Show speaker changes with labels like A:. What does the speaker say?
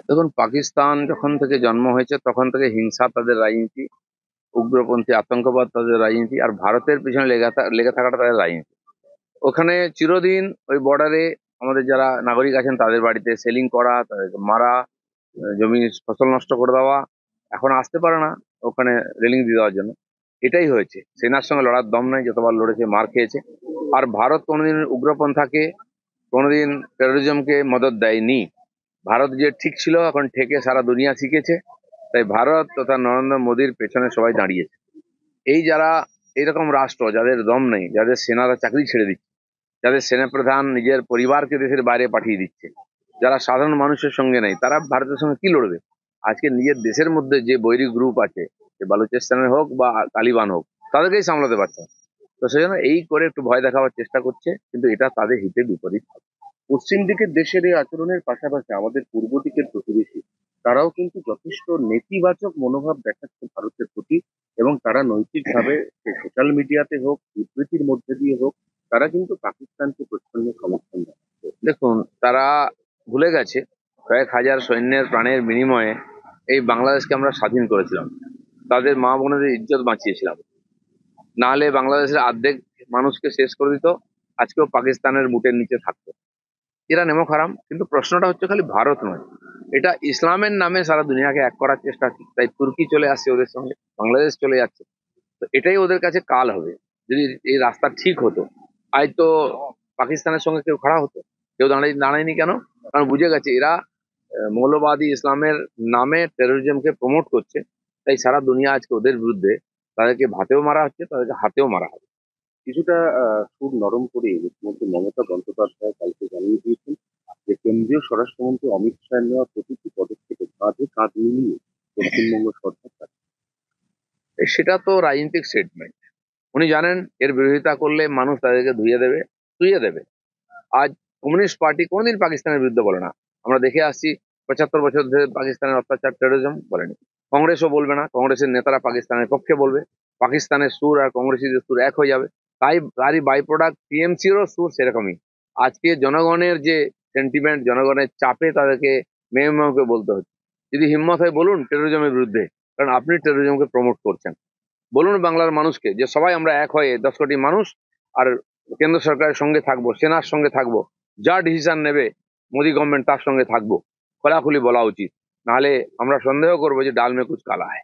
A: দেখুন, পাকিস্তান যখন থেকে জন্ম হয়েছে তখন থেকে হিংসা তাদের রাজনীতি, উগ্রপন্থী আতঙ্কবাদ তাদের রাজনীতি, আর ভারতের পিছনে লেগে থাকাটা তাদের রাজনীতি। ওখানে চিরদিন ওই বর্ডারে আমাদের যারা নাগরিক আছেন তাদের বাড়িতে সেলিং করা, তাদেরকে মারা, জমি ফসল নষ্ট করে দেওয়া। এখন আসতে পারে না ওখানে রেলিং দিয়ে দেওয়ার জন্য। এটাই হয়েছে। সেনার সঙ্গে লড়ার দম নাই, যতবার লড়েছে মার খেয়েছে। আর ভারত কোনোদিন উগ্রপন্থাকে, কোনোদিন টেরোরিজমকে মদদ দেয়নি। ভারত যে ঠিক ছিল এখন ঠেকে সারা দুনিয়া শিখেছে। তাই ভারত তথা নরেন্দ্র মোদীর পেছনে সবাই দাঁড়িয়েছে। এই যারা এইরকম রাষ্ট্র যাদের দম নেই, যাদের সেনারা চাকরি ছেড়ে দিচ্ছে, যাদের সেনাপ্রধান নিজের পরিবারকে দেশের বাইরে পাঠিয়ে দিচ্ছে, যারা সাধারণ মানুষের সঙ্গে নেই, তারা ভারতের সঙ্গে কি লড়বে? আজকে নিজের দেশের মধ্যে যে বৈরী গ্রুপ আছে, সে বালুচিস্তানের হোক বা তালিবান হোক, তাদেরকেই সামলাতে পারছে না। তো সেই জন্য এই করে একটু ভয় দেখাবার চেষ্টা করছে, কিন্তু এটা তাদের হিতে বিপরীত।
B: পশ্চিম দিকের দেশের এই আচরণের পাশাপাশি আমাদের পূর্ব দিকের প্রতিবেশী তারাও কিন্তু যথেষ্ট নেতিবাচক মনোভাব দেখাচ্ছে ভারতের প্রতি, এবং তারা নৈতিকভাবে সোশ্যাল মিডিয়াতে হোক, বিবৃতির মধ্যে দিয়ে হোক, তারা কিন্তু পাকিস্তানকে প্রচন্ড সমর্থন জানাচ্ছে।
A: দেখুন, তারা ভুলে গেছে কয়েক হাজার সৈন্যের প্রাণের বিনিময়ে এই বাংলাদেশকে আমরা স্বাধীন করেছিলাম, তাদের মা বোনেদের ইজ্জত বাঁচিয়েছিলাম। না হলে বাংলাদেশের অর্ধেক মানুষকে শেষ করে দিত, আজকেও পাকিস্তানের বুটের নিচে থাকতো। এরা নেমো খারাম, কিন্তু প্রশ্নটা হচ্ছে খালি ভারত নয়, এটা ইসলামের নামে সারা দুনিয়াকে এক করার চেষ্টা হচ্ছে। তাই তুর্কি চলে আসছে ওদের সঙ্গে, বাংলাদেশ চলে যাচ্ছে। তো এটাই ওদের কাছে কাল হবে। যদি এই রাস্তা ঠিক হতো, আজ তো পাকিস্তানের সঙ্গে কেউ খাড়া হতো। কেউ দাঁড়ায়নি কেন? কারণ বুঝে গেছে এরা মৌলবাদী ইসলামের নামে টেরোরিজমকে প্রমোট করছে। তাই সারা দুনিয়া আজকে ওদের বিরুদ্ধে। তাদেরকে ভাতেও মারা হচ্ছে, তাদেরকে হাতেও মারা হবে।
B: কিছুটা সুর নরম করে মুখ্যমন্ত্রী মমতা বন্দ্যোপাধ্যায় কালকে জানিয়ে দিয়েছেন যে কেন্দ্রীয় স্বরাষ্ট্রমন্ত্রী অমিত শাহের নেওয়া প্রতিটি পদক্ষেপে কাঁধে কাঁধ মিলিয়ে পশ্চিমবঙ্গ সরকার কাজ।
A: সেটা তো রাজনৈতিক স্টেটমেন্ট। উনি জানেন এর বিরোধিতা করলে মানুষ তাদেরকে ধুইয়ে দেবে। আজ কমিউনিস্ট পার্টি কোনোদিন পাকিস্তানের বিরুদ্ধে বলে না। আমরা দেখে আসছি 75 বছর ধরে পাকিস্তানের অত্যাচার টেরোরিজম বলেনি। কংগ্রেসও বলবে না, কংগ্রেসের নেতারা পাকিস্তানের পক্ষে বলবে। পাকিস্তানের সুর আর কংগ্রেসীদের সুর এক হয়ে যাবে। তারই বাই প্রোডাক্ট টিএমসিরও সুর সেরকমই। আজকে জনগণের যে সেন্টিমেন্ট, জনগণের চাপে তাদেরকে মেয়ে মেয়েকে বলতে হচ্ছে। যদি হিম্মত হয় বলুন টেরোরিজমের বিরুদ্ধে, কারণ আপনি টেরোরিজমকে প্রমোট করছেন। বলুন বাংলার মানুষকে যে সবাই আমরা এক হয়ে 10 কোটি মানুষ আর কেন্দ্র সরকারের সঙ্গে থাকবো, সেনার সঙ্গে থাকবো, যা ডিসিশন নেবে মোদী গভর্নমেন্ট তার সঙ্গে থাকবো। খোলাখুলি বলা উচিত। নাহলে আমরা সন্দেহ করবো যে ডাল মে কুছ কালা है।